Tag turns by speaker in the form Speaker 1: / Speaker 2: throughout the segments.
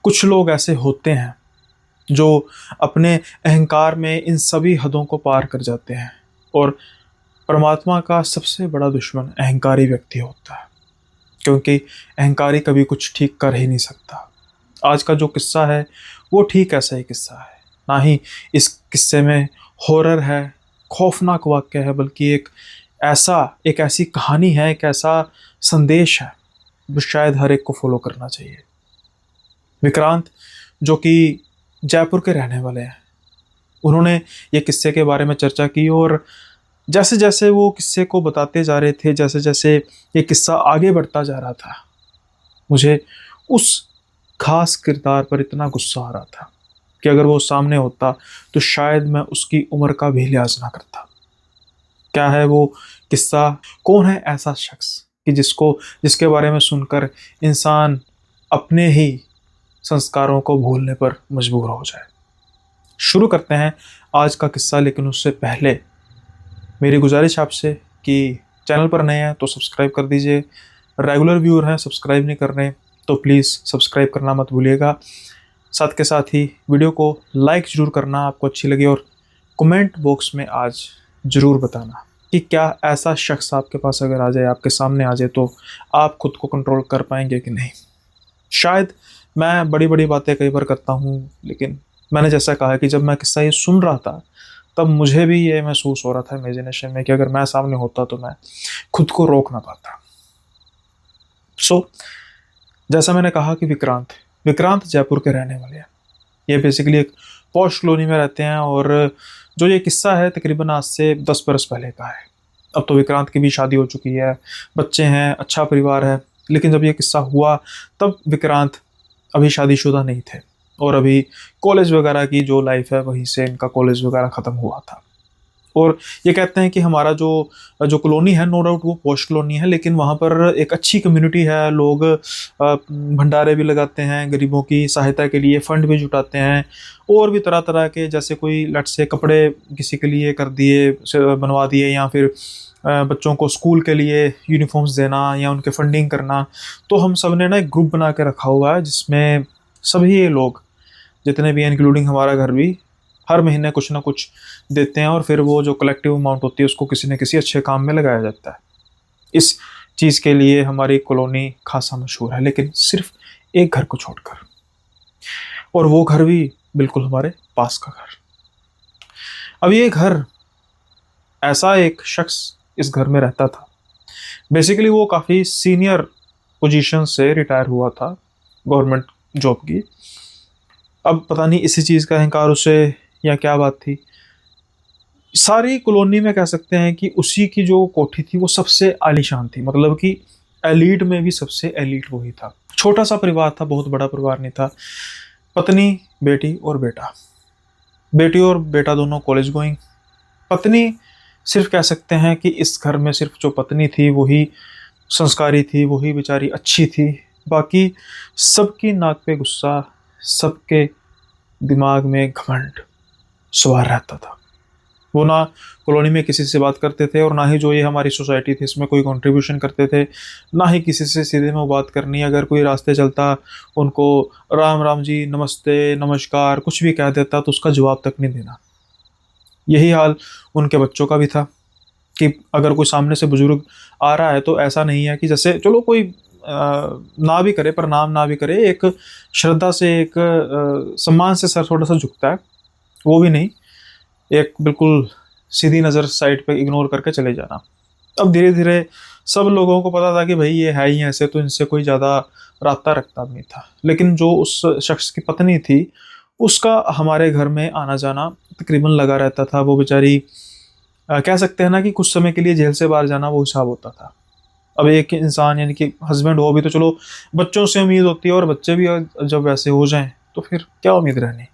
Speaker 1: कुछ लोग ऐसे होते हैं जो अपने अहंकार में इन सभी हदों को पार कर जाते हैं, और परमात्मा का सबसे बड़ा दुश्मन अहंकारी व्यक्ति होता है, क्योंकि अहंकारी कभी कुछ ठीक कर ही नहीं सकता। आज का जो किस्सा है वो ठीक ऐसा ही किस्सा है, ना ही इस किस्से में हॉरर है, खौफनाक वाक्य है, बल्कि एक ऐसी कहानी है, एक ऐसा संदेश है जो शायद हर एक को फॉलो करना चाहिए। विक्रांत, जो कि जयपुर के रहने वाले हैं, उन्होंने ये किस्से के बारे में चर्चा की, और जैसे जैसे वो किस्से को बताते जा रहे थे, जैसे जैसे ये किस्सा आगे बढ़ता जा रहा था, मुझे उस खास किरदार पर इतना गुस्सा आ रहा था कि अगर वो सामने होता तो शायद मैं उसकी उम्र का भी लिहाज ना करता। क्या है वो किस्सा? कौन है ऐसा शख्स कि जिसके बारे में सुनकर इंसान अपने ही संस्कारों को भूलने पर मजबूर हो जाए? शुरू करते हैं आज का किस्सा, लेकिन उससे पहले मेरी गुजारिश आपसे कि चैनल पर नए हैं तो सब्सक्राइब कर दीजिए, रेगुलर व्यूअर हैं सब्सक्राइब नहीं कर रहे तो प्लीज़ सब्सक्राइब करना मत भूलिएगा। साथ के साथ ही वीडियो को लाइक ज़रूर करना आपको अच्छी लगी, और कमेंट बॉक्स में आज ज़रूर बताना कि क्या ऐसा शख्स आपके पास अगर आ जाए, आपके सामने आ जाए, तो आप खुद को कंट्रोल कर पाएंगे कि नहीं। शायद मैं बड़ी बड़ी बातें कई बार करता हूँ, लेकिन मैंने जैसा कहा कि जब मैं किस्सा ये सुन रहा था तब मुझे भी ये महसूस हो रहा था इमेजिनेशन में कि अगर मैं सामने होता तो मैं खुद को रोक ना पाता। जैसा मैंने कहा कि विक्रांत जयपुर के रहने वाले हैं। ये बेसिकली एक पॉश कॉलोनी में रहते हैं, और जो ये किस्सा है तकरीबन आज से 10 बरस पहले का है। अब तो विक्रांत की भी शादी हो चुकी है, बच्चे हैं, अच्छा परिवार है, लेकिन जब ये किस्सा हुआ तब विक्रांत अभी शादीशुदा नहीं थे, और अभी कॉलेज वगैरह की जो लाइफ है वहीं से इनका कॉलेज वगैरह ख़त्म हुआ था। और ये कहते हैं कि हमारा जो जो कॉलोनी है, नो डाउट वो पॉश कॉलोनी है, लेकिन वहाँ पर एक अच्छी कम्युनिटी है। लोग भंडारे भी लगाते हैं, गरीबों की सहायता के लिए फंड भी जुटाते हैं, और भी तरह तरह के, जैसे कोई लट से कपड़े किसी के लिए कर दिए, बनवा दिए, या फिर बच्चों को स्कूल के लिए यूनिफॉर्म्स देना या उनके फंडिंग करना। तो हम सब ने ना एक ग्रुप बना के रखा हुआ है जिसमें सभी ये लोग जितने भी, इंक्लूडिंग हमारा घर भी, हर महीने कुछ ना कुछ देते हैं, और फिर वो जो कलेक्टिव अमाउंट होती है उसको किसी न किसी अच्छे काम में लगाया जाता है। इस चीज़ के लिए हमारी कॉलोनी खासा मशहूर है, लेकिन सिर्फ एक घर को छोड़कर, और वो घर भी बिल्कुल हमारे पास का घर। अब ये घर, ऐसा एक शख्स इस घर में रहता था। बेसिकली वो काफ़ी सीनियर पोजीशन से रिटायर हुआ था, गवर्नमेंट जॉब की। अब पता नहीं इसी चीज़ का अहंकार उसे, या क्या बात थी, सारी कॉलोनी में कह सकते हैं कि उसी की जो कोठी थी वो सबसे आलीशान थी, मतलब कि एलीट में भी सबसे एलीट वही था। छोटा सा परिवार था, बहुत बड़ा परिवार नहीं था। पत्नी, बेटी और बेटा, बेटी और बेटा दोनों कॉलेज गोइंग। पत्नी, सिर्फ कह सकते हैं कि इस घर में सिर्फ जो पत्नी थी वही संस्कारी थी, वही बेचारी अच्छी थी। बाकी सबकी नाक पे गुस्सा, सबके दिमाग में घमंड सवार रहता था। वो ना कॉलोनी में किसी से बात करते थे, और ना ही जो ये हमारी सोसाइटी थी इसमें कोई कंट्रीब्यूशन करते थे, ना ही किसी से सीधे में बात करनी। अगर कोई रास्ते चलता उनको राम राम जी, नमस्ते, नमस्कार कुछ भी कह देता तो उसका जवाब तक नहीं देना। यही हाल उनके बच्चों का भी था कि अगर कोई सामने से बुजुर्ग आ रहा है तो ऐसा नहीं है कि जैसे चलो कोई ना भी करे, प्रणाम ना भी करे, एक श्रद्धा से, एक सम्मान से सर थोड़ा सा झुकता है, वो भी नहीं, एक बिल्कुल सीधी नज़र साइड पे इग्नोर करके चले जाना। अब धीरे धीरे सब लोगों को पता था कि भाई ये है ही ऐसे, तो इनसे कोई ज़्यादा रास्ता रखता भी नहीं था। लेकिन जो उस शख्स की पत्नी थी उसका हमारे घर में आना जाना तकरीबन लगा रहता था। वो बेचारी कह सकते हैं ना कि कुछ समय के लिए जेल से बाहर जाना वो हिसाब होता था। अब एक इंसान, यानी कि हस्बैंड हो भी तो चलो बच्चों से उम्मीद होती है, और बच्चे भी जब वैसे हो जाएं तो फिर क्या उम्मीद रहनी।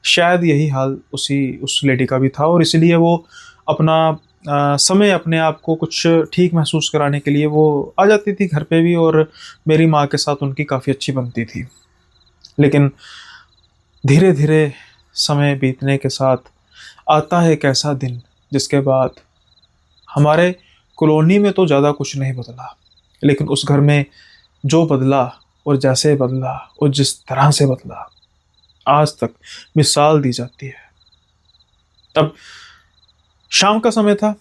Speaker 1: शायद यही हाल उस लेडी का भी था, और इसलिए वो अपना समय अपने आप को कुछ ठीक महसूस कराने के लिए वो आ जाती थी घर पे भी, और मेरी माँ के साथ उनकी काफ़ी अच्छी बनती थी। लेकिन धीरे धीरे समय बीतने के साथ आता है एक ऐसा दिन जिसके बाद हमारे कॉलोनी में तो ज़्यादा कुछ नहीं बदला, लेकिन उस घर में जो बदला और जैसे बदला और जिस तरह से बदला, आज तक मिसाल दी जाती है। अब शाम का समय था,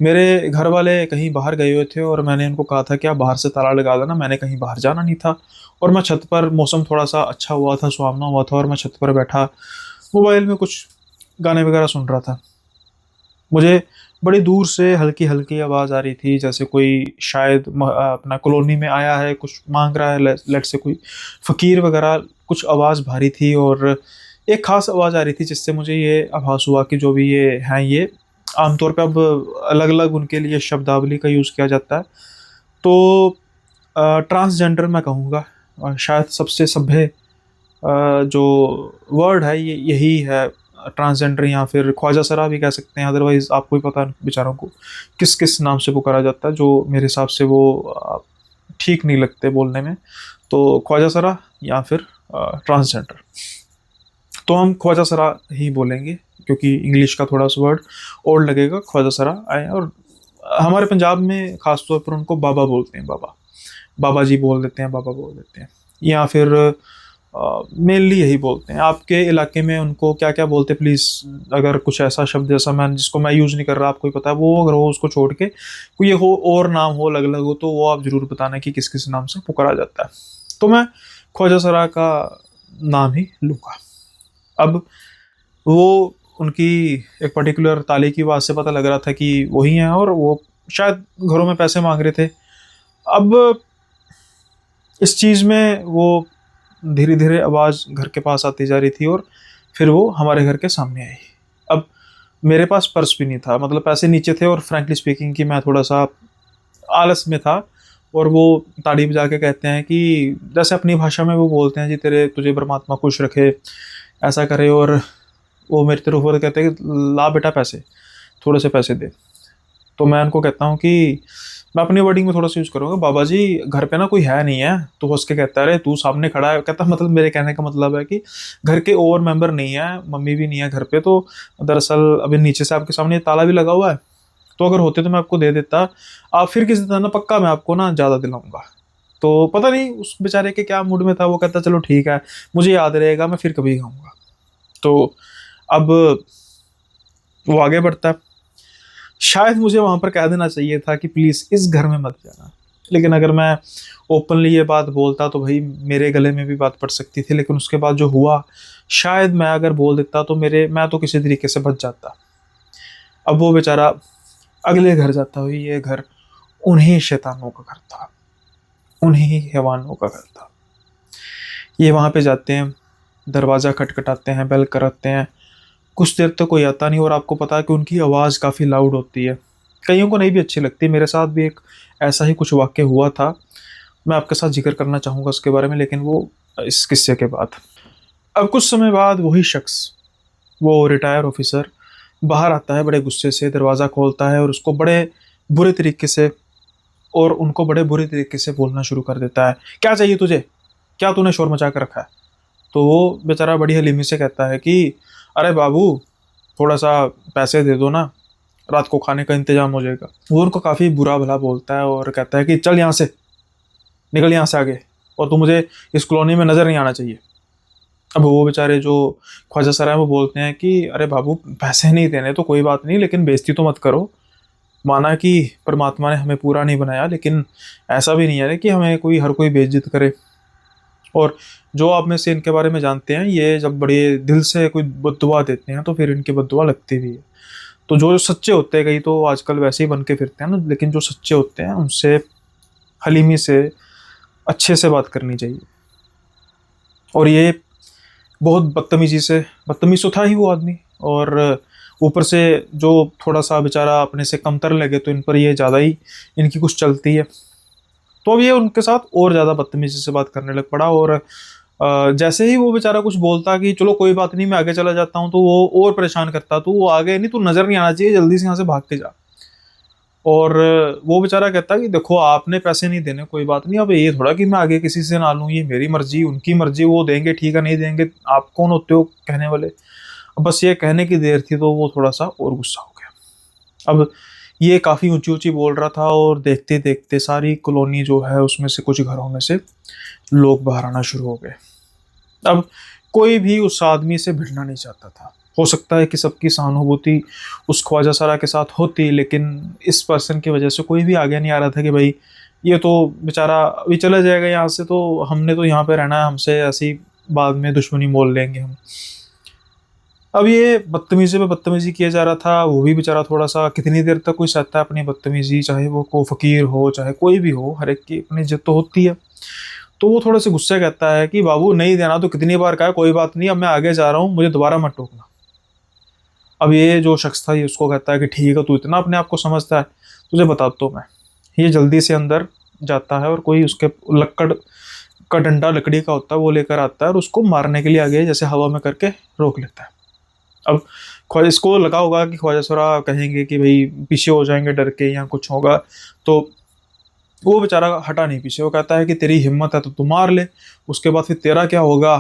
Speaker 1: मेरे घर वाले कहीं बाहर गए हुए थे और मैंने उनको कहा था कि आप बाहर से ताला लगा देना, मैंने कहीं बाहर जाना नहीं था। और मैं छत पर, मौसम थोड़ा सा अच्छा हुआ था, सुहावना हुआ था, और मैं छत पर बैठा मोबाइल में कुछ गाने वगैरह सुन रहा था। मुझे बड़ी दूर से हल्की हल्की आवाज़ आ रही थी, जैसे कोई शायद अपना कॉलोनी में आया है, कुछ मांग रहा है, लेट से कोई फ़कीर वगैरह, कुछ आवाज़ भारी थी। और एक ख़ास आवाज़ आ रही थी जिससे मुझे ये आभास हुआ कि जो भी ये हैं, ये आमतौर पे अब अलग-अलग उनके लिए शब्दावली का यूज़ किया जाता है। तो ट्रांसजेंडर मैं कहूँगा, शायद सबसे सभ्य जो वर्ड है ये यही है, ट्रांसजेंडर, या फिर ख्वाजा सरा भी कह सकते हैं। अदरवाइज़ आपको ही पता है बेचारों को किस किस नाम से पुकारा जाता है, जो मेरे हिसाब से वो ठीक नहीं लगते बोलने में। तो ख्वाजा सरा या फिर ट्रांसजेंडर, तो हम ख्वाजा सरा ही बोलेंगे, क्योंकि इंग्लिश का थोड़ा सा वर्ड और लगेगा, ख्वाजा सरा आए। और हमारे पंजाब में ख़ास तौर पर उनको बाबा बोलते हैं, बाबा, बाबा जी बोल देते हैं, बाबा बोल देते हैं, या फिर मेनली यही बोलते हैं। आपके इलाके में उनको क्या क्या बोलते हैं प्लीज़, अगर कुछ ऐसा शब्द जैसा मैं जिसको मैं यूज़ नहीं कर रहा आपको ही पता है, वो अगर हो उसको छोड़ के कोई ये हो और नाम हो अलग अलग हो, तो वो आप ज़रूर बताना कि किस किस नाम से पुकारा जाता है। तो मैं ख्वाजा सरा का नाम ही लूँगा। अब वो उनकी एक पर्टिकुलर ताले की आवाज़ से पता लग रहा था कि वही हैं, और वो शायद घरों में पैसे मांग रहे थे। अब इस चीज़ में वो धीरे धीरे आवाज़ घर के पास आती जा रही थी, और फिर वो हमारे घर के सामने आई। अब मेरे पास पर्स भी नहीं था, मतलब पैसे नीचे थे, और फ्रैंकली स्पीकिंग कि मैं थोड़ा सा आलस में था। और वो ताड़ी बजा के कहते हैं कि जैसे अपनी भाषा में वो बोलते हैं, जी तेरे तुझे परमात्मा खुश रखे, ऐसा करे। और वो मेरी तरफ होकर कहते हैं कि ला बेटा पैसे, थोड़े से पैसे दे। तो मैं उनको कहता हूँ कि मैं अपनी वर्डिंग में थोड़ा-सा यूज़ करूँगा, बाबा जी घर पे ना कोई है नहीं है। तो हँस के कहता है, अरे तू सामने खड़ा है। कहता मतलब मेरे कहने का मतलब है कि घर के और मेंबर नहीं है, मम्मी भी नहीं है घर पे, तो दरअसल अभी नीचे से आपके सामने ताला भी लगा हुआ है। तो अगर होते तो मैं आपको दे देता। आप फिर किसी दिन ना पक्का मैं आपको ना ज़्यादा दिलाऊँगा। तो पता नहीं उस बेचारे के क्या मूड में था, वो कहता चलो ठीक है, मुझे याद रहेगा, मैं फिर कभी खाऊँगा। तो अब वो आगे बढ़ता है। शायद मुझे वहाँ पर कह देना चाहिए था कि प्लीज़ इस घर में मत जाना। लेकिन अगर मैं ओपनली ये बात बोलता तो भई मेरे गले में भी बात पड़ सकती थी। लेकिन उसके बाद जो हुआ, शायद मैं अगर बोल देता तो मैं तो किसी तरीके से बच जाता। अब वो बेचारा अगले घर जाता हुआ, ये घर उन्हीं शैतानों का घर था, उन्हीं हैवानों का घर था। ये वहाँ पे जाते हैं, दरवाज़ा खटखटाते हैं, बेल कराते हैं। कुछ देर तक कोई आता नहीं, और आपको पता है कि उनकी आवाज़ काफ़ी लाउड होती है। कईयों को नहीं भी अच्छी लगती। मेरे साथ भी एक ऐसा ही कुछ वाक़या हुआ था। मैं आपके साथ ज़िक्र करना चाहूँगा उसके बारे में, लेकिन वो इस किस्से के बाद। अब कुछ समय बाद वही शख़्स, वो रिटायर ऑफ़िसर बाहर आता है बड़े गुस्से से, दरवाज़ा खोलता है और उसको बड़े बुरे तरीके से, और उनको बड़े बुरे तरीके से बोलना शुरू कर देता है। "क्या चाहिए तुझे? क्या तूने शोर मचा के रखा है?" तो वो बेचारा बड़ी हलीमी से कहता है कि अरे बाबू, थोड़ा-सा पैसे दे दो ना, रात को खाने का इंतज़ाम हो जाएगा। वो उनको काफ़ी बुरा-भला बोलता है और कहता है कि चल यहाँ से, निकल यहाँ से आगे, और तू मुझे इस कॉलोनी में नज़र नहीं आना चाहिए। अब वो बेचारे जो ख्वाजा सर हैं वो बोलते हैं कि अरे बाबू, पैसे नहीं देने तो कोई बात नहीं, लेकिन बेइज़्ज़ती तो मत करो। माना कि परमात्मा ने हमें पूरा नहीं बनाया, लेकिन ऐसा भी नहीं है ना कि हमें कोई हर कोई बेइज़्ज़त करे। और जो आप में से इनके बारे में जानते हैं, ये जब बड़े दिल से कोई बद्दुआ देते हैं तो फिर इनकी बद्दुआ लगती भी है। तो जो सच्चे होते हैं, कई तो आजकल वैसे ही बन के फिरते हैं ना, लेकिन जो सच्चे होते हैं उनसे हलीमी से, अच्छे से बात करनी चाहिए। और ये बहुत बदतमीज़ी से, बदतमीज़ तो था ही वो आदमी, और ऊपर से जो थोड़ा-सा बेचारा अपने से कमतर लगे तो इन पर ये ज़्यादा ही इनकी कुछ चलती है। तो अब ये उनके साथ और ज़्यादा बदतमीज़ी से बात करने लग पड़ा, और जैसे ही वो बेचारा कुछ बोलता कि चलो कोई बात नहीं मैं आगे चला जाता हूँ, तो वो और परेशान करता, "तू वो आगे नहीं, तू नज़र नहीं आना चाहिए, जल्दी से यहाँ से भाग के जा।" और वो बेचारा कहता कि देखो आपने पैसे नहीं देने, कोई बात नहीं, अब ये थोड़ा कि मैं आगे किसी से ना लूँ, ये मेरी मर्ज़ी, उनकी मर्ज़ी, वो देंगे ठीक है, नहीं देंगे आप कौन होते हो कहने वाले। अब बस ये कहने की देर थी तो वो थोड़ा-सा और गुस्सा हो गया। अब ये काफ़ी ऊंची-ऊंची बोल रहा था और देखते-देखते सारी कॉलोनी जो है उसमें से कुछ घरों में से लोग बाहर आना शुरू हो गए। अब कोई भी उस आदमी से भिड़ना नहीं चाहता था। हो सकता है कि सबकी सहानुभूति उस ख्वाजा सरा के साथ होती, लेकिन इस पर्सन की वजह से कोई भी आगे नहीं आ रहा था कि भाई ये तो बेचारा अभी चला जाएगा यहाँ से, तो हमने तो यहाँ पे रहना है, हमसे ऐसी बाद में दुश्मनी मोल लेंगे हम। अब ये बदतमीज़ी पे बदतमीज़ी किया जा रहा था, वो भी बेचारा थोड़ा-सा कितनी देर तक कोई सहता है अपनी बदतमीज़ी, चाहे वो को फ़कीर हो, चाहे कोई भी हो, हर एक की अपनी इज़्ज़त तो होती है। तो वो थोड़े से गुस्से कहता है कि बाबू नहीं देना तो कितनी बार कहा है, कोई बात नहीं, अब मैं आगे जा रहा हूँ, मुझे दोबारा मत टोकना। अब ये जो शख्स था ये उसको कहता है कि ठीक है, तू इतना अपने आप को समझता है, तुझे बताता हूँ मैं। ये जल्दी से अंदर जाता है और कोई उसके लक्कड़ का डंडा लकड़ी का होता है वो लेकर आता है और उसको मारने के लिए आगे जैसे हवा में करके रोक लेता है। अब इसको लगा होगा कि ख्वाजा सरा कहेंगे कि भाई पीछे हो जाएंगे डर के या कुछ होगा, तो वो बेचारा हटा नहीं पीछे। वो कहता है कि तेरी हिम्मत है तो तू मार ले, उसके बाद फिर तेरा क्या होगा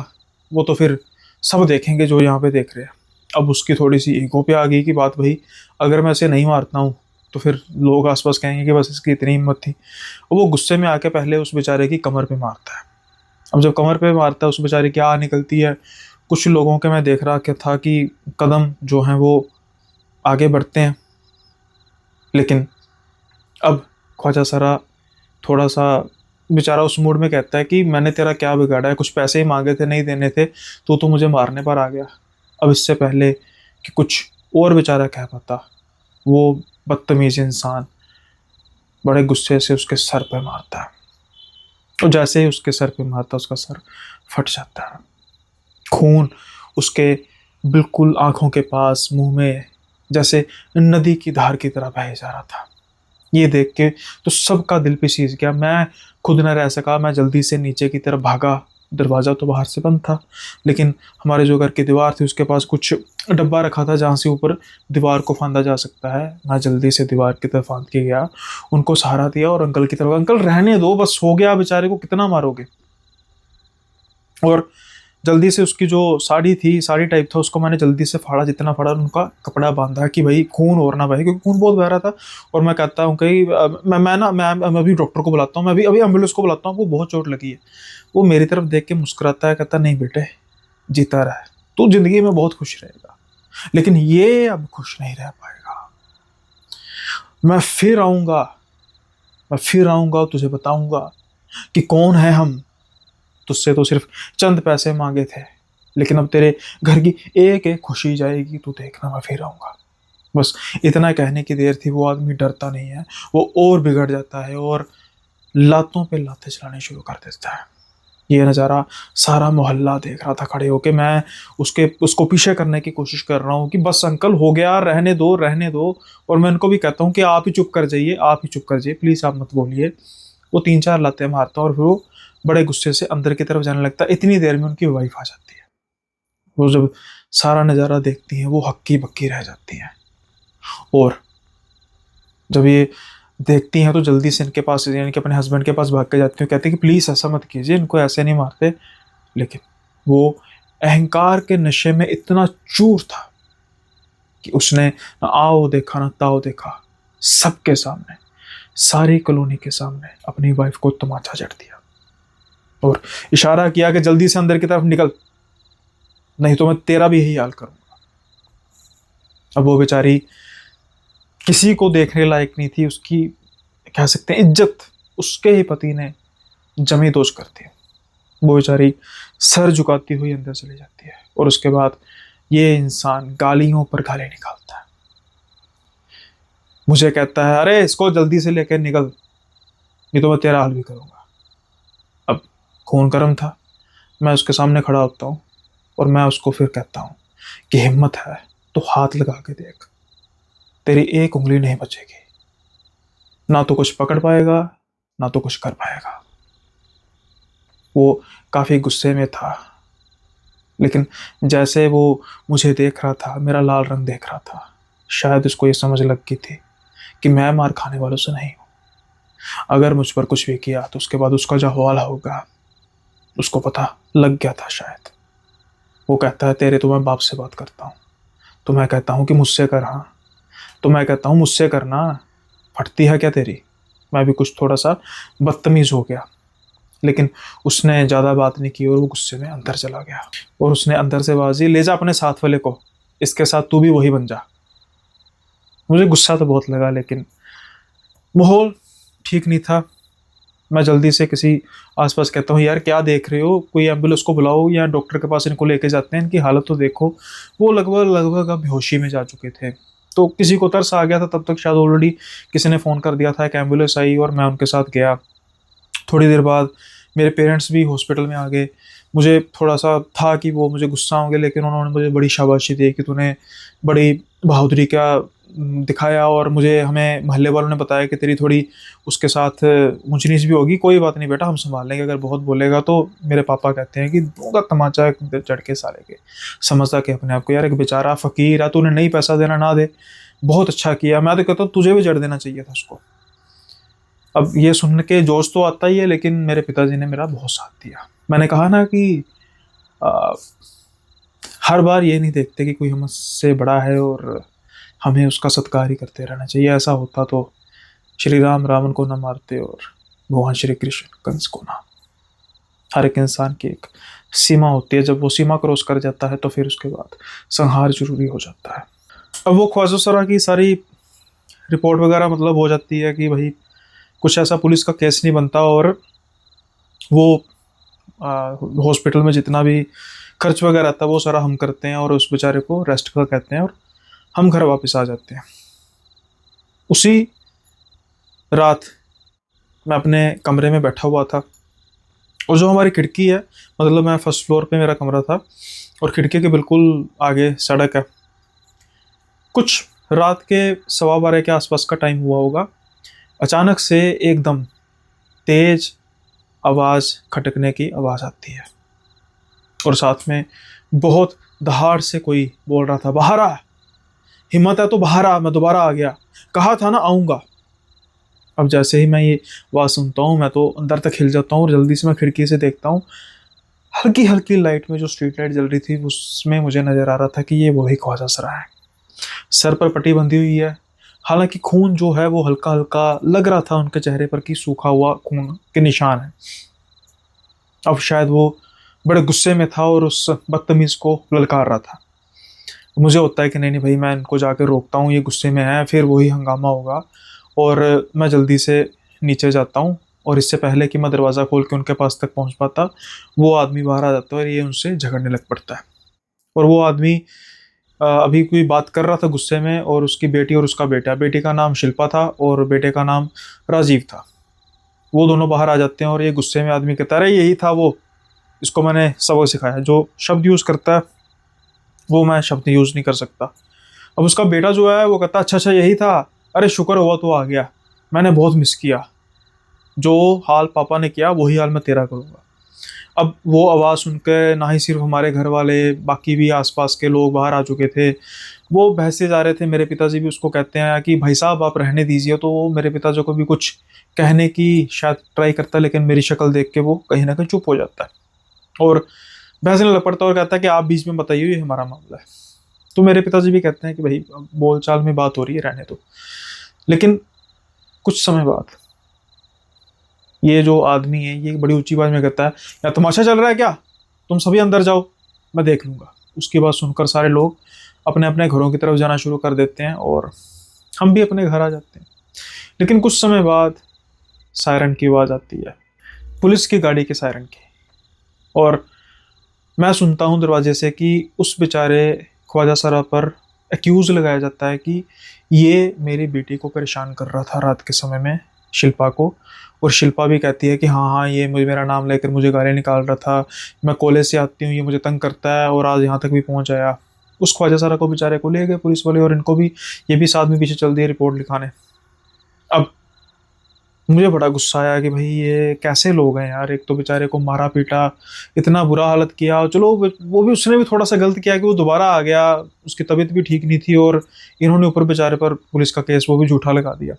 Speaker 1: वो तो फिर सब देखेंगे जो यहाँ पे देख रहे हैं। अब उसकी थोड़ी सी ईगो पे आ गई कि बात भाई, अगर मैं इसे नहीं मारता हूँ तो फिर लोग आसपास कहेंगे कि बस इसकी इतनी हिम्मत थी। और वो गुस्से में आके पहले उस बेचारे की कमर पे मारता है। अब जब कमर पे मारता है उस बेचारे की आह निकलती है। कुछ लोगों के मैं देख रहा क्या था कि कदम जो हैं वो आगे बढ़ते हैं, लेकिन अब ख्वाजा सरा थोड़ा सा बेचारा उस मूड में कहता है कि मैंने तेरा क्या बिगाड़ा है, कुछ पैसे ही मांगे थे नहीं देने थे, तो मुझे मारने पर आ गया। अब इससे पहले कि कुछ और बेचारा कह पाता, वो बदतमीज इंसान बड़े गुस्से से उसके सर पे मारता है और जैसे ही उसके सर पे मारता उसका सर फट जाता है। खून उसके बिल्कुल आंखों के पास मुंह में जैसे नदी की धार की तरह बह जा रहा था। ये देख के तो सबका दिल पे शीज गया। मैं खुद न रह सका, मैं जल्दी से नीचे की तरफ भागा। दरवाज़ा तो बाहर से बंद था, लेकिन हमारे जो घर की दीवार थी उसके पास कुछ डब्बा रखा था जहाँ से ऊपर दीवार को फांदा जा सकता है। मैं जल्दी से दीवार की तरफ फांद के गया, उनको सहारा दिया और अंकल की तरफ, अंकल रहने दो, बस हो गया, बेचारे को कितना मारोगे। और जल्दी से उसकी जो साड़ी थी, साड़ी टाइप था, उसको मैंने जल्दी से फाड़ा, जितना फाड़ा उनका कपड़ा बांधा कि भाई खून और ना बहे, क्योंकि खून बहुत बह रहा था। और मैं कहता हूँ कि मैं अभी डॉक्टर को बुलाता हूँ, मैं अभी अभी एम्बुलेंस को बुलाता हूँ, वो बहुत चोट लगी है। वो मेरी तरफ देख के मुस्कुराता है, कहता नहीं बेटे, जीता रहा है, तू जिंदगी में बहुत खुश रहेगा, लेकिन ये अब खुश नहीं रह पाएगा। मैं फिर आऊंगा, मैं फिर आऊंगा और तुझे बताऊंगा कि कौन है हम। तुझसे तो सिर्फ चंद पैसे मांगे थे, लेकिन अब तेरे घर की एक एक खुशी जाएगी, तू देखना मैं फिर आऊंगा। बस इतना कहने की देर थी। वो आदमी डरता नहीं है, वो और बिगड़ जाता है और लातों पे लातें चलाने शुरू कर देता है। ये नज़ारा सारा मोहल्ला देख रहा था खड़े होके। मैं उसको पीछे करने की कोशिश कर रहा हूँ कि बस अंकल हो गया, रहने दो रहने दो। और मैं उनको भी कहता हूँ कि आप ही चुप कर जाइए, आप ही चुप कर जाइए, प्लीज़ आप मत बोलिए। वो तीन चार लातें मारता है और फिर वो बड़े गुस्से से अंदर की तरफ जाने लगता है। इतनी देर में उनकी वाइफ आ जाती है। वो जब सारा नज़ारा देखती हैं वो हक्की बक्की रह जाती हैं। और जब ये देखती हैं तो जल्दी से इनके पास, यानी कि अपने हस्बैंड के पास भाग के जाती हैं, कहती है कि प्लीज़ ऐसा मत कीजिए, इनको ऐसे नहीं मारते। लेकिन वो अहंकार के नशे में इतना चूर था कि उसने ना आओ देखा ना ताओ देखा, सबके सामने, सारी कॉलोनी के सामने अपनी वाइफ को तमाचा जड़ दिया और इशारा किया कि जल्दी से अंदर की तरफ निकल, नहीं तो मैं तेरा भी यही हाल करूंगा। अब वो बेचारी किसी को देखने लायक नहीं थी। उसकी कह सकते हैं इज्जत उसके ही पति ने जमी दोष कर दी। वो बेचारी सर झुकाती हुई अंदर चली जाती है और उसके बाद ये इंसान गालियों पर गाली निकालता है। मुझे कहता है अरे इसको जल्दी से लेकर निकल, नहीं तो मैं तेरा हाल भी करूंगा। अब खून गर्म था, मैं उसके सामने खड़ा होता हूँ और मैं उसको फिर कहता हूँ कि हिम्मत है तो हाथ लगा के देख, तेरी एक उंगली नहीं बचेगी, ना तो कुछ पकड़ पाएगा ना तो कुछ कर पाएगा। वो काफ़ी गुस्से में था, लेकिन जैसे वो मुझे देख रहा था, मेरा लाल रंग देख रहा था, शायद उसको ये समझ लग गई थी कि मैं मार खाने वालों से नहीं हूँ। अगर मुझ पर कुछ भी किया तो उसके बाद उसका जो हवाला होगा उसको पता लग गया था शायद। वो कहता है तेरे तो मैं बाप से बात करता हूँ, तो मैं कहता हूँ कि मुझसे कर, हाँ तो मैं कहता हूँ मुझसे करना, फटती है क्या तेरी? मैं भी कुछ थोड़ा सा बदतमीज़ हो गया, लेकिन उसने ज़्यादा बात नहीं की और वो गुस्से में अंदर चला गया। और उसने अंदर से आवाज़ दी, ले जा अपने साथ वाले को, इसके साथ तू भी वही बन जा। मुझे गुस्सा तो बहुत लगा, लेकिन माहौल ठीक नहीं था। मैं जल्दी से किसी आस-पास कहता हूँ, यार क्या देख रहे हो? कोई एम्बुलेंस को बुलाओ या डॉक्टर के पास इनको लेके जाते हैं, इनकी हालत तो देखो। वो लगभग अब बेहोशी में जा चुके थे। तो किसी को तरस आ गया था, तब तक शायद ऑलरेडी किसी ने फ़ोन कर दिया था, एक एम्बुलेंस आई और मैं उनके साथ गया। थोड़ी देर बाद मेरे पेरेंट्स भी हॉस्पिटल में आ गए। मुझे थोड़ा-सा था कि वो मुझे गुस्सा होंगे, लेकिन उन्होंने मुझे बड़ी शाबाशी दी कि तूने बड़ी बहादुरी का दिखाया, और मुझे हमें मोहल्ले वालों ने बताया कि तेरी थोड़ी उसके साथ ऊँच-नीच भी होगी। कोई बात नहीं बेटा, हम सँभाल लेंगे, अगर बहुत बोलेगा तो। मेरे पापा कहते हैं कि दूँगा तमाचा चढ़ के साले के। समझता कि अपने आप को, यार एक बेचारा फ़कीर है, तूने नहीं पैसा देना ना दे, बहुत अच्छा किया। मैं तो कहता हूँ तुझे भी जड़ देना चाहिए था उसको। अब ये सुन के जोश तो आता ही है, लेकिन मेरे पिताजी ने मेरा बहुत साथ दिया। मैंने कहा ना कि अ, हर बार ये नहीं देखते कि कोई हमसे बड़ा है और हमें उसका सत्कार ही करते रहना चाहिए। ऐसा होता तो श्री राम रावण को ना मारते और भगवान श्री कृष्ण कंस को ना। हर एक इंसान की एक सीमा होती है, जब वो सीमा क्रॉस कर जाता है तो फिर उसके बाद संहार ज़रूरी हो जाता है। अब वो ख्वाजा सरा की सारी रिपोर्ट वगैरह मतलब हो जाती है कि भई कुछ ऐसा पुलिस का केस नहीं बनता, और वो हॉस्पिटल में जितना भी खर्च वगैरह आता है वो सारा हम करते हैं, और उस बेचारे को रेस्ट का कहते हैं, और हम घर वापस आ जाते हैं। उसी रात मैं अपने कमरे में बैठा हुआ था, और जो हमारी खिड़की है, मतलब मैं फर्स्ट फ्लोर पे मेरा कमरा था और खिड़की के बिल्कुल आगे सड़क है। कुछ रात के 12:15 के आसपास का टाइम हुआ होगा। अचानक से एकदम तेज आवाज़, खटकने की आवाज़ आती है, और साथ में बहुत दहाड़ से कोई बोल रहा था, बाहर आ, हिम्मत है तो बाहर आ, मैं दोबारा आ गया, कहा था ना आऊँगा। अब जैसे ही मैं ये आवाज़ सुनता हूँ, मैं तो अंदर तक हिल जाता हूँ और जल्दी से मैं खिड़की से देखता हूँ। हल्की-हल्की लाइट में जो स्ट्रीट लाइट जल रही थी, उसमें मुझे नज़र आ रहा था कि ये वही ख्वाजा सरा है। सर पर पट्टी बंधी हुई है। हालाँकि खून जो है वो हल्का-हल्का लग रहा था उनके चेहरे पर कि सूखा हुआ खून के निशान हैं। अब शायद वो बड़े गुस्से में था और उस बदतमीज़ को ललकार रहा था। मुझे होता है कि नहीं भाई, मैं इनको जाकर रोकता हूँ, ये गुस्से में हैं, फिर वही हंगामा होगा। और मैं जल्दी से नीचे जाता हूँ, और इससे पहले कि मैं दरवाज़ा खोल के उनके पास तक पहुँच पाता, वो आदमी बाहर आ जाता है और ये उनसे झगड़ने लग पड़ता है। और वो आदमी अभी कोई बात कर रहा था गुस्से में, और उसकी बेटी और उसका बेटा, बेटी का नाम शिल्पा था और बेटे का नाम राजीव था। वो दोनों बाहर आ जाते हैं और ये गुस्से में आदमी कहता है, अरे यही था वो, इसको मैंने सबक सिखाया। जो शब्द यूज़ करता है वो मैं शब्द यूज़ नहीं कर सकता। अब उसका बेटा जो है वो कहता है, अच्छा अच्छा यही था, अरे शुक्र हुआ तो आ गया, मैंने बहुत मिस किया, जो हाल पापा ने किया वही हाल मैं तेरा करूँगा। अब वो आवाज़ सुन के ना ही सिर्फ हमारे घर वाले, बाकी भी आसपास के लोग बाहर आ चुके थे। वो बहसे जा रहे थे। मेरे पिताजी भी उसको कहते हैं कि भाई साहब आप रहने दीजिए, तो वो मेरे पिताजी को भी कुछ कहने की शायद ट्राई करता है, लेकिन मेरी शक्ल देख के वो कहीं न कहीं चुप हो जाता है और बहसने लग पड़ता है और कहता है कि आप बीच में बताइए, ये हमारा मामला है। तो मेरे पिताजी भी कहते हैं कि भाई अब बोलचाल में बात हो रही है, रहने दो। लेकिन कुछ समय बाद ये जो आदमी है, ये बड़ी ऊँची आवाज़ में कहता है, "क्या तमाशा चल रहा है क्या? तुम सभी अंदर जाओ, मैं देख लूँगा।" उसकी बात सुनकर सारे लोग अपने-अपने घरों की तरफ जाना शुरू कर देते हैं और हम भी अपने घर आ जाते हैं। लेकिन कुछ समय बाद सायरन की आवाज़ आती है, पुलिस की गाड़ी के सायरन की, और मैं सुनता हूँ दरवाजे से कि उस बेचारे ख्वाजा सरा पर एक्यूज़ लगाया जाता है कि ये मेरी बेटी को परेशान कर रहा था रात के समय में, शिल्पा को। और शिल्पा भी कहती है कि हाँ, हाँ, ये मुझे मेरा नाम लेकर मुझे गाली निकाल रहा था, मैं कॉलेज से आती हूँ, ये मुझे तंग करता है और आज यहाँ तक भी पहुँच आया। उस ख्वाजा सरा को बेचारे को ले गए पुलिस वाले, और इनको भी, ये भी साथ में पीछे चल दिए रिपोर्ट लिखाने। अब मुझे बड़ा गुस्सा आया कि भाई ये कैसे लोग हैं यार, एक तो बेचारे को मारा पीटा, इतना बुरा हालत किया। चलो वो भी, उसने भी थोड़ा सा गलत किया कि वो दोबारा आ गया, उसकी तबीयत भी ठीक नहीं थी, और इन्होंने ऊपर बेचारे पर पुलिस का केस वो भी झूठा लगा दिया।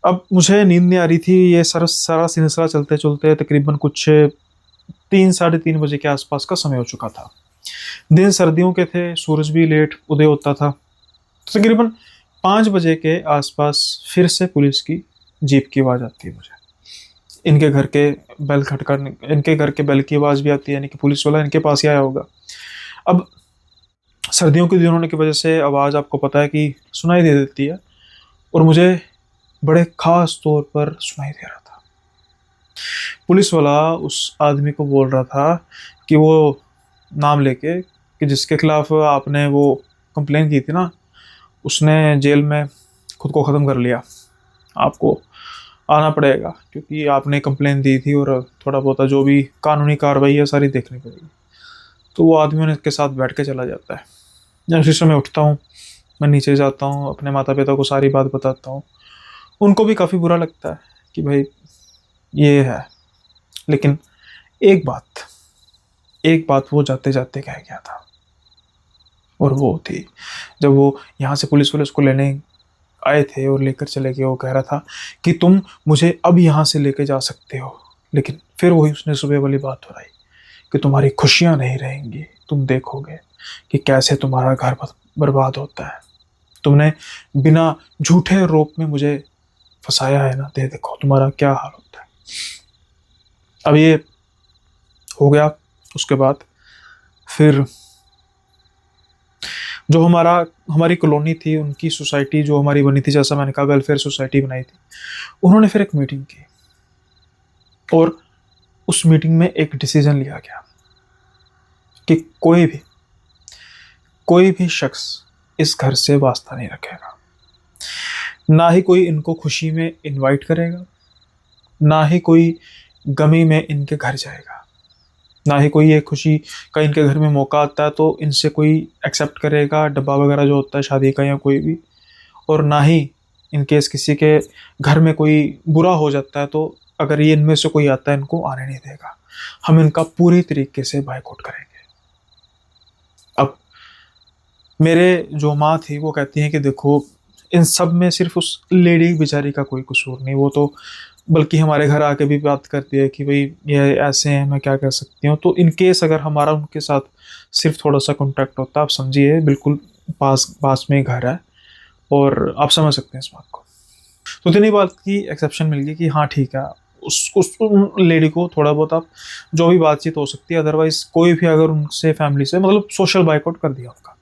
Speaker 1: अब मुझे नींद नहीं आ रही थी, ये सारा सिलसिला चलते चलते तकरीबन कुछ 3 साढ़े 3 बजे के आसपास का समय हो चुका था। दिन सर्दियों के थे, सूरज भी लेट उदय होता था। तकरीबन 5 बजे के आसपास फिर से पुलिस की जीप की आवाज़ आती है मुझे। इनके घर के बेल खटखट इनके घर के बेल की आवाज़ भी आती है, यानी कि पुलिस वाला इनके पास ही आया होगा। अब सर्दियों के दिन होने की वजह से आवाज़ आपको पता है कि सुनाई दे देती है, और मुझे बड़े ख़ास तौर पर सुनाई दे रहा था। पुलिस वाला उस आदमी को बोल रहा था कि वो नाम लेके, कि जिसके खिलाफ आपने वो कंप्लेन की थी ना, उसने जेल में खुद को ख़त्म कर लिया। आपको आना पड़ेगा क्योंकि आपने कंप्लेन दी थी, और थोड़ा बहुत जो भी कानूनी कार्रवाई है सारी देखनी पड़ेगी। तो वो आदमी उनके साथ बैठ के चला जाता है। जब उसी समय उठता हूँ, मैं नीचे जाता हूँ, अपने माता पिता को सारी बात बताता हूँ। उनको भी काफ़ी बुरा लगता है कि भाई ये है, लेकिन एक बात वो जाते जाते कह गया था, और वो थी जब वो यहाँ से पुलिस वाले उसको लेने आए थे और लेकर चले गए। वो कह रहा था कि तुम मुझे अब यहाँ से लेके जा सकते हो, लेकिन फिर वही उसने सुबह वाली बात दोहराई कि तुम्हारी खुशियाँ नहीं रहेंगी, तुम देखोगे कि कैसे तुम्हारा घर बर्बाद होता है। तुमने बिना झूठे रोप में मुझे फंसाया है ना, दे देखो तुम्हारा क्या हाल होता है। अब ये हो गया। उसके बाद फिर जो हमारी कॉलोनी थी, उनकी सोसाइटी जो हमारी बनी थी, जैसा मैंने कहा वेलफेयर सोसाइटी बनाई थी, उन्होंने फिर एक मीटिंग की, और उस मीटिंग में एक डिसीजन लिया गया कि कोई भी शख्स इस घर से वास्ता नहीं रखेगा, ना ही कोई इनको खुशी में इनवाइट करेगा, ना ही कोई गमी में इनके घर जाएगा, ना ही कोई ये खुशी का इनके घर में मौका आता है तो इनसे कोई एक्सेप्ट करेगा डब्बा वगैरह जो होता है शादी का या कोई भी, और ना ही इन केस किसी के घर में कोई बुरा हो जाता है तो अगर ये इनमें से कोई आता है इनको आने नहीं देगा। हम इनका पूरी तरीके से बायकॉट करेंगे। अब मेरे जो माँ थी वो कहती हैं कि देखो, इन सब में सिर्फ उस लेडी बेचारी का कोई कसूर नहीं, वो तो बल्कि हमारे घर आके भी बात करती है कि भाई ये ऐसे हैं, मैं क्या कर सकती हूँ। तो इन केस अगर हमारा उनके साथ सिर्फ थोड़ा सा कांटेक्ट होता, आप समझिए बिल्कुल पास पास में ही घर है, और आप समझ सकते हैं इस बात को। तो इतनी बात की एक्सेप्शन मिल गई कि हाँ ठीक है, उस लेडी को थोड़ा बहुत आप जो भी बातचीत हो सकती है, अदरवाइज कोई भी अगर उनसे फैमिली से मतलब सोशल बाइकआउट कर दिया उनका।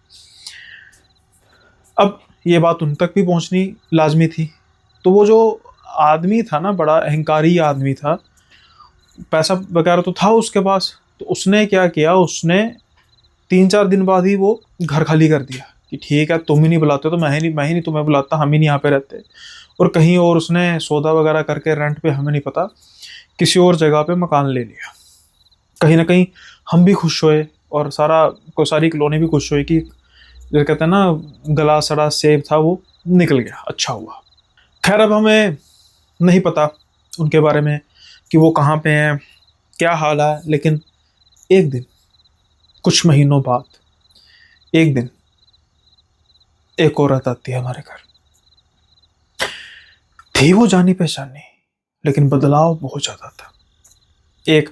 Speaker 1: अब ये बात उन तक भी पहुंचनी लाजमी थी। तो वो जो आदमी था ना, बड़ा अहंकारी आदमी था, पैसा वगैरह तो था उसके पास, तो उसने क्या किया, उसने 3-4 दिन बाद ही वो घर खाली कर दिया कि ठीक है तुम ही नहीं बुलाते तो मैं ही नहीं तुम्हें बुलाता, हम ही नहीं यहाँ पे रहते। और कहीं और उसने सौदा वगैरह करके रेंट पे, हमें नहीं पता, किसी और जगह पे मकान ले लिया। कहीं ना कहीं हम भी खुश हुए, और सारी कॉलोनी भी खुश हुई कि जो कहते हैं ना, गला सड़ा सेब था वो निकल गया, अच्छा हुआ। खैर अब हमें नहीं पता उनके बारे में कि वो कहाँ पे हैं, क्या हाल है, लेकिन एक दिन, कुछ महीनों बाद, एक दिन एक औरत आती है हमारे घर। थी वो जानी पहचानी, लेकिन बदलाव बहुत ज़्यादा था। एक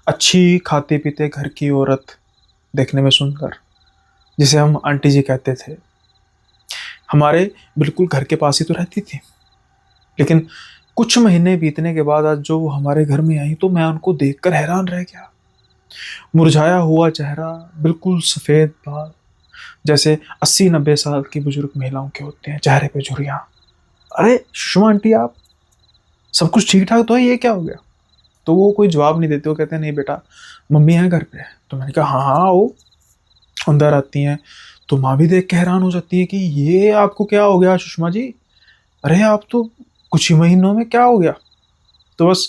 Speaker 1: अच्छी खाते पीते घर की औरत, देखने में सुंदर, जिसे हम आंटी जी कहते थे, हमारे बिल्कुल घर के पास ही तो रहती थी। लेकिन कुछ महीने बीतने के बाद आज जो वो हमारे घर में आई, तो मैं उनको देखकर हैरान रह गया। मुरझाया हुआ चेहरा, बिल्कुल सफ़ेद बाल, जैसे 80-90 साल की बुजुर्ग महिलाओं के होते हैं, चेहरे पे झुर्रियाँ। अरे सुषमा आंटी, आप सब कुछ ठीक ठाक तो है, ये क्या हो गया? तो वो कोई जवाब नहीं देते, वो कहते हैं नहीं बेटा, मम्मी है घर पे। तो मैंने कहा हाँ हाँ, वो अंदर आती हैं। तो माँ भी देख के हैरान हो जाती है कि ये आपको क्या हो गया सुषमा जी, अरे आप तो कुछ ही महीनों में क्या हो गया। तो बस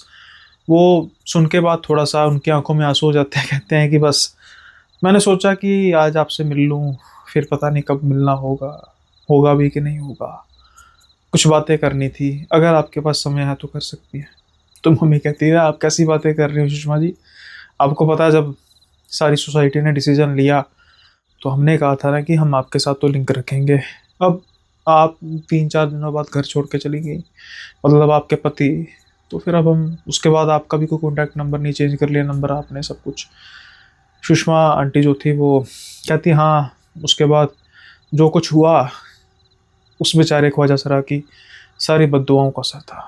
Speaker 1: वो सुन के बाद थोड़ा सा उनकी आंखों में आंसू हो जाते हैं, कहते हैं कि बस मैंने सोचा कि आज आपसे मिल लूँ, फिर पता नहीं कब मिलना होगा, होगा भी कि नहीं होगा, कुछ बातें करनी थी, अगर आपके पास समय है तो कर सकती है। तो मम्मी कहती है आप कैसी बातें कर रही हो सुषमा जी, आपको पता है जब सारी सोसाइटी ने डिसीजन लिया तो हमने कहा था ना कि हम आपके साथ तो लिंक रखेंगे। अब आप 3-4 दिनों बाद घर छोड़ के चली गई, मतलब आपके पति। तो फिर अब हम उसके बाद आपका भी कोई कॉन्टैक्ट नंबर नहीं चेंज कर लिया, नंबर आपने सब कुछ। सुषमा आंटी जो थी वो कहती हाँ, उसके बाद जो कुछ हुआ उस बेचारे ख्वाजा सरा की सारी बद्दुआओं का असर था।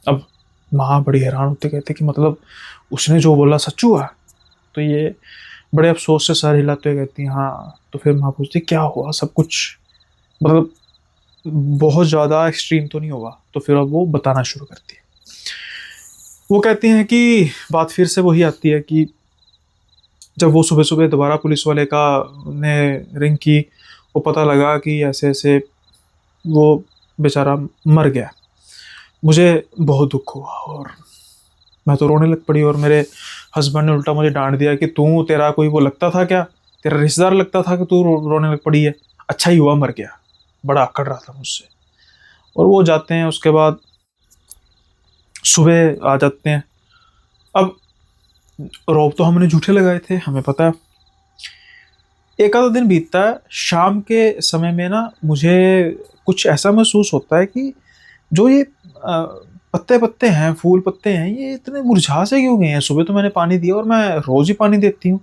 Speaker 1: अब माँ बड़ी हैरान होते, कहते कि मतलब उसने जो बोला सच हुआ? तो ये बड़े अफसोस से सर हिलाते हुए कहती हाँ। तो फिर माँ पूछती क्या हुआ, सब कुछ मतलब बहुत ज़्यादा एक्सट्रीम तो नहीं होगा? तो फिर अब वो बताना शुरू करती है। वो कहती हैं कि बात फिर से वही आती है कि जब वो सुबह सुबह दोबारा पुलिस वाले का ने रिंग की, वो पता लगा कि ऐसे ऐसे वो बेचारा मर गया। मुझे बहुत दुख हुआ और मैं तो रोने लग पड़ी। और मेरे हस्बैंड ने उल्टा मुझे डांट दिया कि तू, तेरा कोई वो लगता था क्या, तेरा रिश्तेदार लगता था कि तू रोने लग पड़ी है? अच्छा ही हुआ मर गया। बड़ा अकड़ रहा था मुझसे। और वो जाते हैं, उसके बाद सुबह आ जाते हैं। अब रोब तो हमने झूठे लगाए थे, हमें पता है। एक आधा दिन बीतता है, शाम के समय में ना मुझे कुछ ऐसा महसूस होता है कि जो ये पत्ते पत्ते हैं, फूल पत्ते हैं, ये इतने मुरझा से क्यों गए हैं? सुबह तो मैंने पानी दिया और मैं रोज ही पानी देती हूँ।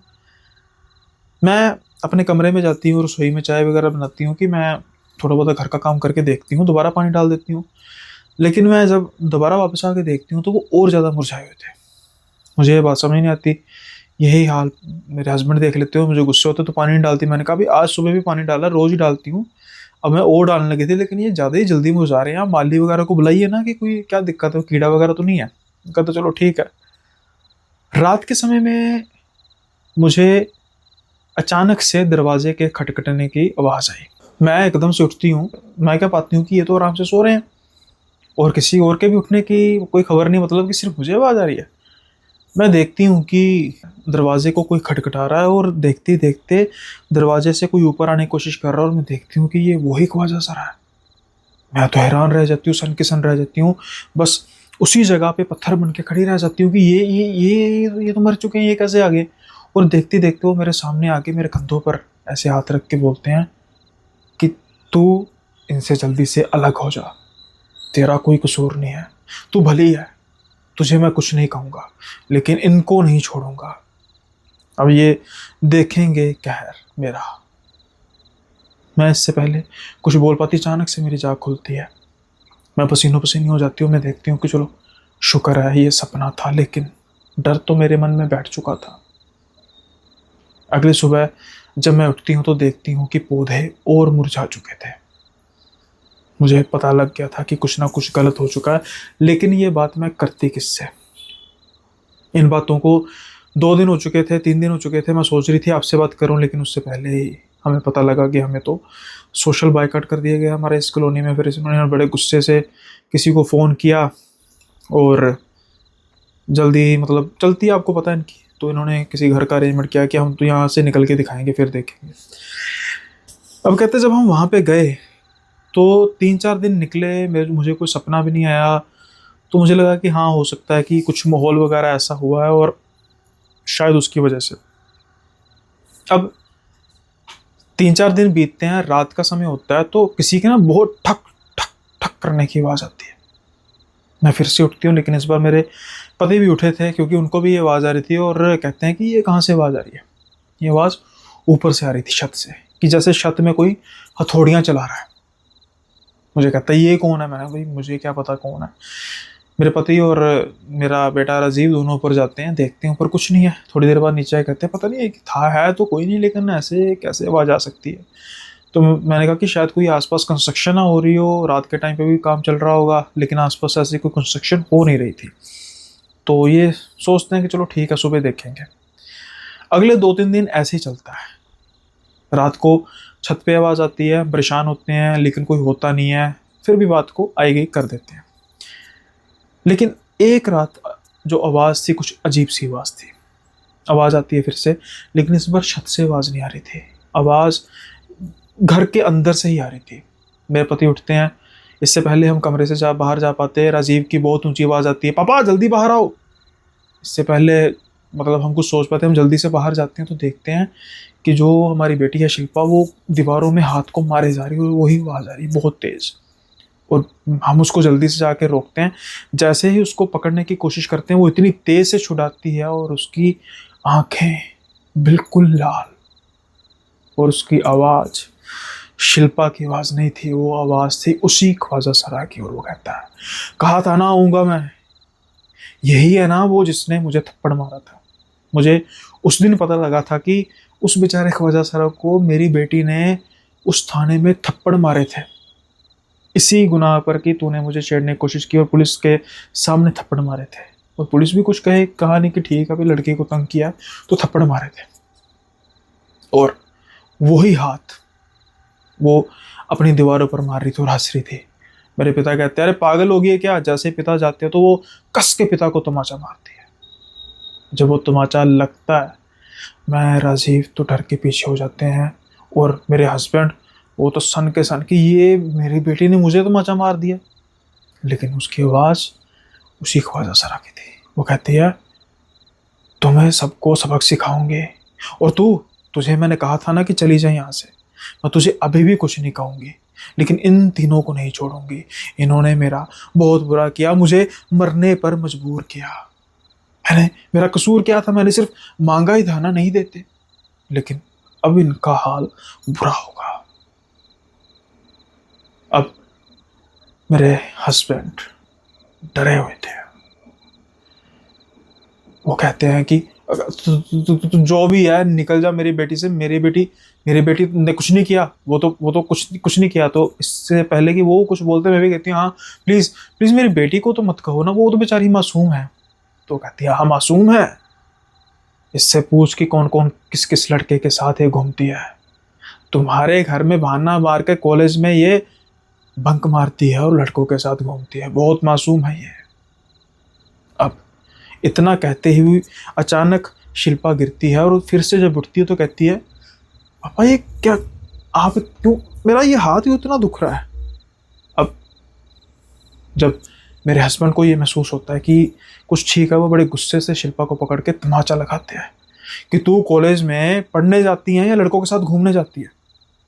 Speaker 1: मैं अपने कमरे में जाती हूँ, रसोई में चाय वगैरह बनाती हूँ कि मैं थोड़ा बहुत घर का काम करके देखती हूँ, दोबारा पानी डाल देती हूँ। लेकिन मैं जब दोबारा वापस आके देखती हूँ तो वो और ज़्यादा मुरझाए हुए थे। मुझे ये बात समझ नहीं आती। यही हाल मेरे हस्बैंड देख लेते हो, मुझे गुस्से होते तो पानी नहीं डालती। मैंने कहा भी आज सुबह भी पानी डाला, रोज ही डालती हूँ। अब मैं और डालने लगी थी, लेकिन ये ज़्यादा ही जल्दी मुरझा रहे हैं। आप माली वगैरह को बुलाइए ना कि कोई क्या दिक्कत है, कीड़ा वगैरह तो नहीं है? कहते तो चलो ठीक है। रात के समय में मुझे अचानक से दरवाजे के खटखटने की आवाज़ आई। मैं एकदम से उठती हूँ। मैं क्या पाती हूँ कि ये तो आराम से सो रहे हैं और किसी और के भी उठने की कोई खबर नहीं, मतलब कि सिर्फ मुझे आवाज़ आ रही है। मैं देखती हूँ कि दरवाजे को कोई खटखटा रहा है और देखते देखते दरवाजे से कोई ऊपर आने की कोशिश कर रहा है और मैं देखती हूँ कि ये वही ख्वाजा सरा है। मैं तो हैरान रह जाती हूँ, सन की सन रह जाती हूँ। बस उसी जगह पे पत्थर बन के खड़ी रह जाती हूँ कि ये तो मर चुके हैं, ये कैसे आ गए? और देखते देखते वो मेरे सामने आके मेरे कंधों पर ऐसे हाथ रख के बोलते हैं कि तू इनसे जल्दी से अलग हो जा, तेरा कोई कसूर नहीं है, तू भली है, तुझे मैं कुछ नहीं कहूँगा, लेकिन इनको नहीं छोड़ूंगा। अब ये देखेंगे कहर मेरा। मैं इससे पहले कुछ बोल पाती, अचानक से मेरी जाग खुलती है। मैं पसीनों पसीनी हो जाती हूँ। मैं देखती हूँ कि चलो शुक्र है ये सपना था, लेकिन डर तो मेरे मन में बैठ चुका था। अगली सुबह जब मैं उठती हूँ तो देखती हूँ कि पौधे और मुरझा चुके थे। मुझे पता लग गया था कि कुछ ना कुछ गलत हो चुका है, लेकिन ये बात मैं करती किससे? इन बातों को 2 दिन हो चुके थे, 3 दिन हो चुके थे। मैं सोच रही थी आपसे बात करूं, लेकिन उससे पहले ही हमें पता लगा कि हमें तो सोशल बायकॉट कर दिया गया हमारे इस कॉलोनी में। फिर इन्होंने बड़े गुस्से से किसी को फ़ोन किया और जल्दी ही, मतलब चलती आपको पता है इनकी, तो इन्होंने किसी घर का अरेंजमेंट किया कि हम तो यहाँ से निकल के दिखाएंगे फिर देखेंगे। अब कहते जब हम वहाँ पे गए तो 3-4 दिन निकले, मुझे कोई सपना भी नहीं आया। तो मुझे लगा कि हाँ, हो सकता है कि कुछ माहौल वगैरह ऐसा हुआ है और शायद उसकी वजह से। अब 3-4 दिन बीतते हैं, रात का समय होता है, तो किसी के ना बहुत ठक ठक ठक करने की आवाज़ आती है। मैं फिर से उठती हूँ, लेकिन इस बार मेरे पति भी उठे थे क्योंकि उनको भी ये आवाज़ आ रही थी। और कहते हैं कि ये कहाँ से आवाज़ आ रही है? ये आवाज़ ऊपर से आ रही थी, छत से, कि जैसे छत में कोई हथौड़ियाँ चला रहा है। मुझे कहता है ये कौन है? मैंने भाई मुझे क्या पता कौन है। मेरे पति और मेरा बेटा राजीव दोनों ऊपर जाते हैं, देखते हैं ऊपर कुछ नहीं है। थोड़ी देर बाद नीचे आए, कहते हैं पता नहीं था है तो कोई नहीं, लेकिन ऐसे कैसे आवाज़ आ सकती है? तो मैंने कहा कि शायद कोई आसपास कंस्ट्रक्शन ना हो रही हो, रात के टाइम पे भी काम चल रहा होगा, लेकिन आसपास ऐसी कोई कंस्ट्रक्शन हो नहीं रही थी। तो ये सोचते हैं कि चलो ठीक है, सुबह देखेंगे। अगले 2-3 दिन ऐसे ही चलता है। रात को छत पे आवाज़ आती है, परेशान होते हैं, लेकिन कोई होता नहीं है। फिर भी बात को आई गई कर देते हैं। लेकिन एक रात जो आवाज़ थी, कुछ अजीब सी आवाज़ थी। आवाज़ आती है फिर से, लेकिन इस बार छत से आवाज़ नहीं आ रही थी। आवाज़ घर के अंदर से ही आ रही थी। मेरे पति उठते हैं, इससे पहले हम कमरे से बाहर जा पाते हैं, राजीव की बहुत ऊंची आवाज़ आती है, पापा जल्दी बाहर आओ। इससे पहले मतलब हम कुछ सोच पाते, हम जल्दी से बाहर जाते हैं तो देखते हैं कि जो हमारी बेटी है शिल्पा, वो दीवारों में हाथ को मारे जा रही है और वही आवाज़ आ रही है बहुत तेज़। और हम उसको जल्दी से जाके रोकते हैं। जैसे ही उसको पकड़ने की कोशिश करते हैं, वो इतनी तेज से छुड़ाती है और उसकी आंखें बिल्कुल लाल और उसकी आवाज़ शिल्पा की आवाज़ नहीं थी, वो आवाज़ थी उसी ख्वाजा सरा की। और वो कहता है, कहा था ना आऊँगा मैं। यही है ना वो जिसने मुझे थप्पड़ मारा था। मुझे उस दिन पता लगा था कि उस बेचारे ख्वाजा सरा को मेरी बेटी ने उस थाने में थप्पड़ मारे थे, इसी गुनाह पर कि तूने मुझे छेड़ने की कोशिश की और पुलिस के सामने थप्पड़ मारे थे। और पुलिस भी कुछ कहे, कहा नहीं कि ठीक है अभी लड़की को तंग किया तो थप्पड़ मारे थे। और वही हाथ वो अपनी दीवारों पर मार रही थी और हंस रही थी। मेरे पिता कहते हैं, अरे पागल हो गई है क्या? जैसे पिता जाते हैं तो वो कस के पिता को तमाचा मारती है। जब वो तमाचा लगता है, मैं राजीव तो डर के पीछे हो जाते हैं। और मेरे हस्बैंड वो तो सन के सन कि ये मेरी बेटी ने मुझे तमाचा मार दिया। लेकिन उसकी आवाज़ उसी ख्वाजा सरा की थी। वो कहती है, तुम्हें सबको सबक सिखाऊंगे। और तुझे मैंने कहा था ना कि चली जाए यहाँ से। मैं तुझे अभी भी कुछ नहीं कहूँगी, लेकिन इन तीनों को नहीं छोड़ूंगी। इन्होंने मेरा बहुत बुरा किया, मुझे मरने पर मजबूर किया। मेरा कसूर क्या था? मैंने सिर्फ मांगा ही था ना, नहीं देते। लेकिन अब इनका हाल बुरा होगा। अब मेरे हस्बैंड डरे हुए थे। वो कहते हैं कि तू जो भी है निकल जा मेरी बेटी से। मेरी बेटी ने कुछ नहीं किया। वो तो कुछ नहीं किया। तो इससे पहले कि वो कुछ बोलते, मैं भी कहती हूँ, हाँ प्लीज प्लीज मेरी बेटी को तो मत कहो ना, वो तो बेचारी मासूम है। तो कहती है, हाँ मासूम है, इससे पूछ कि कौन कौन किस किस लड़के के साथ ये घूमती है। तुम्हारे घर में बहाना मार के कॉलेज में ये बंक मारती है और लड़कों के साथ घूमती है, बहुत मासूम है ये। अब इतना कहते ही अचानक शिल्पा गिरती है और फिर से जब उठती है तो कहती है, पापा ये क्या, आप क्यों, मेरा ये हाथ ही उतना दुख रहा है। अब जब मेरे हस्बैंड को ये महसूस होता है कि कुछ ठीक है, वो बड़े गुस्से से शिल्पा को पकड़ के तमाचा लगाते हैं कि तू कॉलेज में पढ़ने जाती है या लड़कों के साथ घूमने जाती है।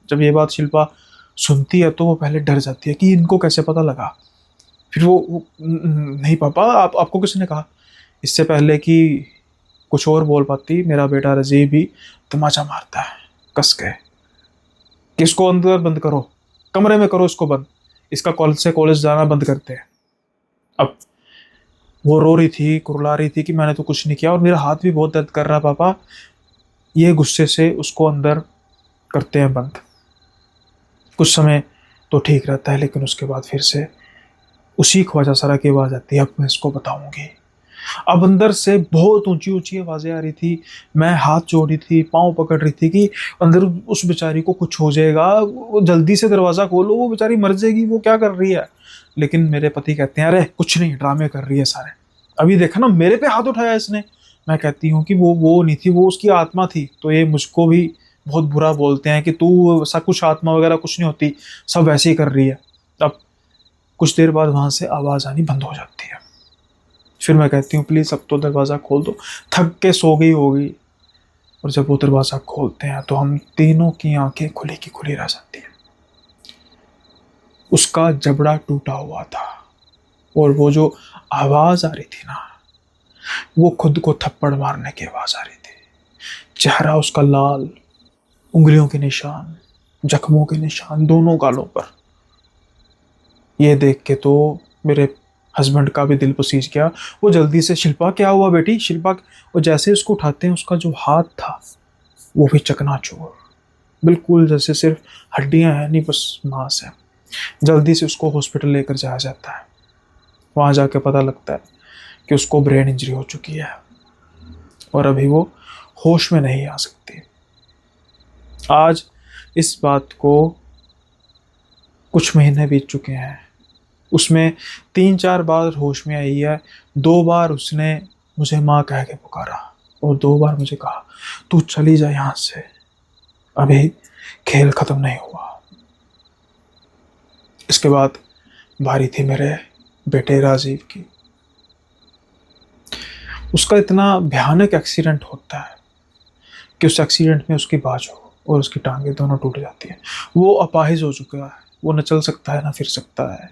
Speaker 1: जब ये बात शिल्पा सुनती है तो वो पहले डर जाती है कि इनको कैसे पता लगा। फिर वो नहीं पापा, आपको किसने कहा? इससे पहले कि कुछ और बोल पाती, मेरा बेटा रजीब भी तमाचा मारता है कस के कि इसको अंदर बंद करो, कमरे में करो इसको बंद, इसका कॉलेज से कॉलेज जाना बंद करते हैं। अब वो रो रही थी, कुरला रही थी कि मैंने तो कुछ नहीं किया और मेरा हाथ भी बहुत दर्द कर रहा है पापा। ये गुस्से से उसको अंदर करते हैं बंद। कुछ समय तो ठीक रहता है, लेकिन उसके बाद फिर से उसी ख्वाजा सरा की आवाज़ आती है, अब मैं इसको बताऊंगी। अब अंदर से बहुत ऊंची ऊंची आवाज़ें आ रही थी। मैं हाथ जोड़ी थी, पाँव पकड़ रही थी कि अंदर उस बेचारी को कुछ हो जाएगा, वो जल्दी से दरवाज़ा खोलो, वो बेचारी मर जाएगी, वो क्या कर रही है। लेकिन मेरे पति कहते हैं, अरे कुछ नहीं, ड्रामे कर रही है सारे, अभी देखा ना मेरे पे हाथ उठाया इसने। मैं कहती हूँ कि वो नहीं थी, वो उसकी आत्मा थी। तो ये मुझको भी बहुत बुरा बोलते हैं कि तू ऐसा कुछ आत्मा वगैरह कुछ नहीं होती, सब वैसे ही कर रही है। अब कुछ देर बाद वहाँ से आवाज़ आनी बंद हो जाती है। फिर मैं कहती हूँ, प्लीज़ अब तो दरवाज़ा खोल दो, थक के सो गई होगी। और जब वो दरवाज़ा खोलते हैं तो हम तीनों की आंखें खुली की खुली रह जाती हैं। उसका जबड़ा टूटा हुआ था और वो जो आवाज़ आ रही थी ना, वो खुद को थप्पड़ मारने की आवाज़ आ रही थी। चेहरा उसका लाल, उंगलियों के निशान, जख्मों के निशान दोनों गालों पर। ये देख के तो मेरे हस्बैंड का भी दिल पसीज गया। वो जल्दी से, शिल्पा क्या हुआ बेटी, शिल्पा। और जैसे उसको उठाते हैं, उसका जो हाथ था वो भी चकनाचूर, बिल्कुल जैसे सिर्फ हड्डियां हैं नहीं, बस मांस है। जल्दी से उसको हॉस्पिटल लेकर जाया जाता है। वहाँ जाके पता लगता है कि उसको ब्रेन इंजरी हो चुकी है और अभी वो होश में नहीं आ सकती। आज इस बात को कुछ महीने बीत चुके हैं। उसमें 3-4 बार होश में आई है। 2 बार उसने मुझे माँ कह के पुकारा और 2 बार मुझे कहा, तू चली जा यहाँ से, अभी खेल खत्म नहीं हुआ। इसके बाद बारी थी मेरे बेटे राजीव की। उसका इतना भयानक एक्सीडेंट होता है कि उस एक्सीडेंट में उसकी बाजू और उसकी टांगें दोनों टूट जाती हैं। वो अपाहिज हो चुका है, वो न चल सकता है ना फिर सकता है,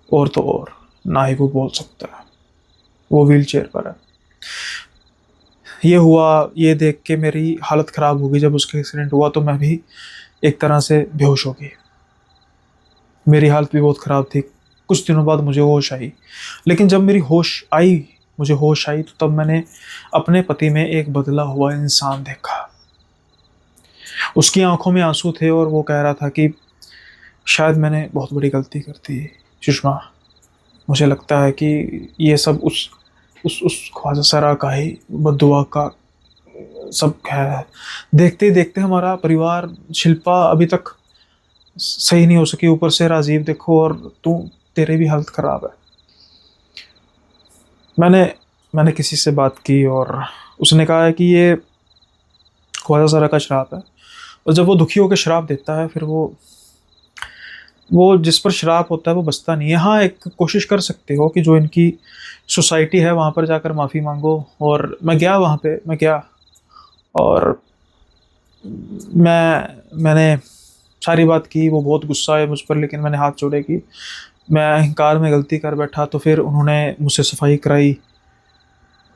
Speaker 1: और तो और ना ही वो बोल सकता है, वो व्हील चेयर पर है। ये हुआ, ये देख के मेरी हालत ख़राब हो गई। जब उसका एक्सीडेंट हुआ तो मैं भी एक तरह से बेहोश हो गई। मेरी हालत भी बहुत ख़राब थी। कुछ दिनों बाद मुझे होश आई, लेकिन जब मुझे होश आई, तो तब मैंने अपने पति में एक बदला हुआ इंसान देखा। उसकी आंखों में आंसू थे और वो कह रहा था कि शायद मैंने बहुत बड़ी गलती कर दी सुषमा। मुझे लगता है कि ये सब उस ख्वाजा सरा का ही बद्दुआ का सब है। देखते ही देखते हमारा परिवार, शिल्पा अभी तक सही नहीं हो सकी, ऊपर से राजीव देखो, और तेरे भी हालत खराब है। मैंने मैंने किसी से बात की और उसने कहा है कि ये ख्वाजा सरा का श्राप है, और जब वो दुखी होकर श्राप देता है, फिर वो जिस पर श्राप होता है वो बचता नहीं है। हाँ, एक कोशिश कर सकते हो कि जो इनकी सोसाइटी है वहाँ पर जाकर माफ़ी मांगो। और मैं गया और मैंने सारी बात की। वो बहुत गुस्सा है मुझ पर, लेकिन मैंने हाथ जोड़े कि मैं अहंकार में गलती कर बैठा। तो फिर उन्होंने मुझसे सफाई कराई,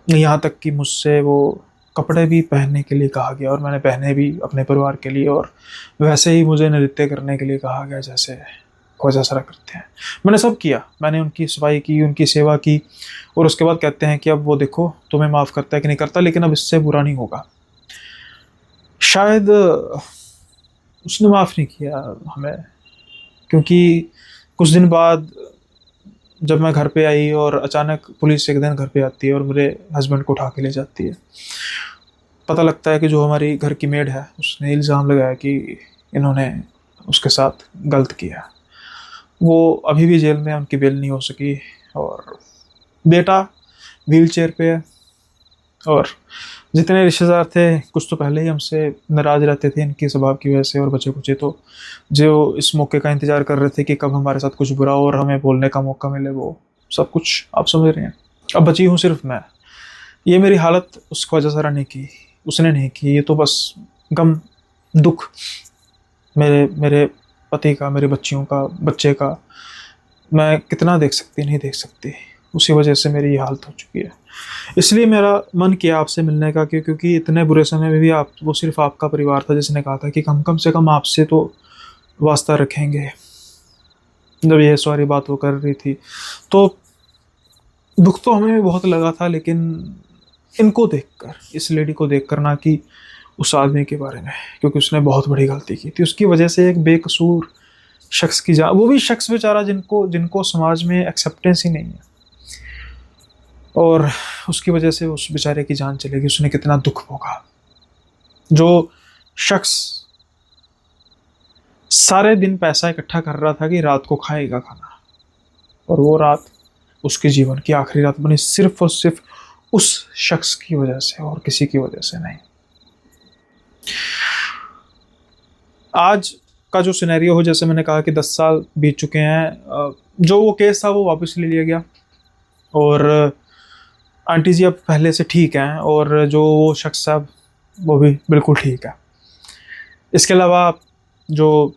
Speaker 1: यहाँ तक कि मुझसे वो कपड़े भी पहनने के लिए कहा गया, और मैंने पहने भी अपने परिवार के लिए। और वैसे ही मुझे नृत्य करने के लिए कहा गया जैसे ख्वाजा सरा करते हैं। मैंने सब किया, मैंने उनकी सफाई की, उनकी सेवा की। और उसके बाद कहते हैं कि अब वो देखो तुम्हें माफ़ करता है कि नहीं करता, लेकिन अब इससे बुरा नहीं होगा। शायद उसने माफ़ नहीं किया हमें, क्योंकि कुछ दिन बाद जब मैं घर पे आई और अचानक पुलिस एक दिन घर पे आती है और मेरे हस्बैंड को उठा के ले जाती है, पता लगता है कि जो हमारी घर की मेड है उसने इल्ज़ाम लगाया कि इन्होंने उसके साथ गलत किया। वो अभी भी जेल में है, उनकी बेल नहीं हो सकी। और बेटा व्हील चेयर पे है। और जितने रिश्तेदार थे कुछ तो पहले ही हमसे नाराज़ रहते थे इनके स्वभाव की वजह से, और बचे कुचे तो जो इस मौके का इंतज़ार कर रहे थे कि कब हमारे साथ कुछ बुरा हो और हमें बोलने का मौका मिले, वो सब कुछ आप समझ रहे हैं। अब बची हूँ सिर्फ मैं। ये मेरी हालत उस ख्वाजा सरा ने की, उसने नहीं की। ये तो बस गम, दुख मेरे मेरे पति का, मेरे बच्चे का मैं कितना देख सकती, नहीं देख सकती। उसी वजह से मेरी ये हालत हो चुकी है। इसलिए मेरा मन किया आपसे मिलने का, क्योंकि इतने बुरे समय में भी वो सिर्फ आपका परिवार था जिसने कहा था कि कम से कम आपसे तो वास्ता रखेंगे। जब ये सारी बात वो कर रही थी तो दुख तो हमें भी बहुत लगा था, लेकिन इनको देखकर, इस लेडी को देखकर, ना कि उस आदमी के बारे में, क्योंकि उसने बहुत बड़ी गलती की थी। उसकी वजह से एक बेकसूर शख्स की जान, वो भी शख्स बेचारा जिनको जिनको समाज में एक्सेप्टेंस ही नहीं है, और उसकी वजह से उस बेचारे की जान चलेगी। उसने कितना दुख भोगा। जो शख्स सारे दिन पैसा इकट्ठा कर रहा था कि रात को खाएगा खाना, और वो रात उसके जीवन की आखिरी रात बनी सिर्फ और सिर्फ उस शख्स की वजह से, और किसी की वजह से नहीं। आज का जो सिनेरियो हो, जैसे मैंने कहा कि 10 साल बीत चुके हैं, जो वो केस था वो वापस ले लिया गया, और आंटी जी अब पहले से ठीक हैं, और जो वो शख्स साहब वो भी बिल्कुल ठीक है। इसके अलावा जो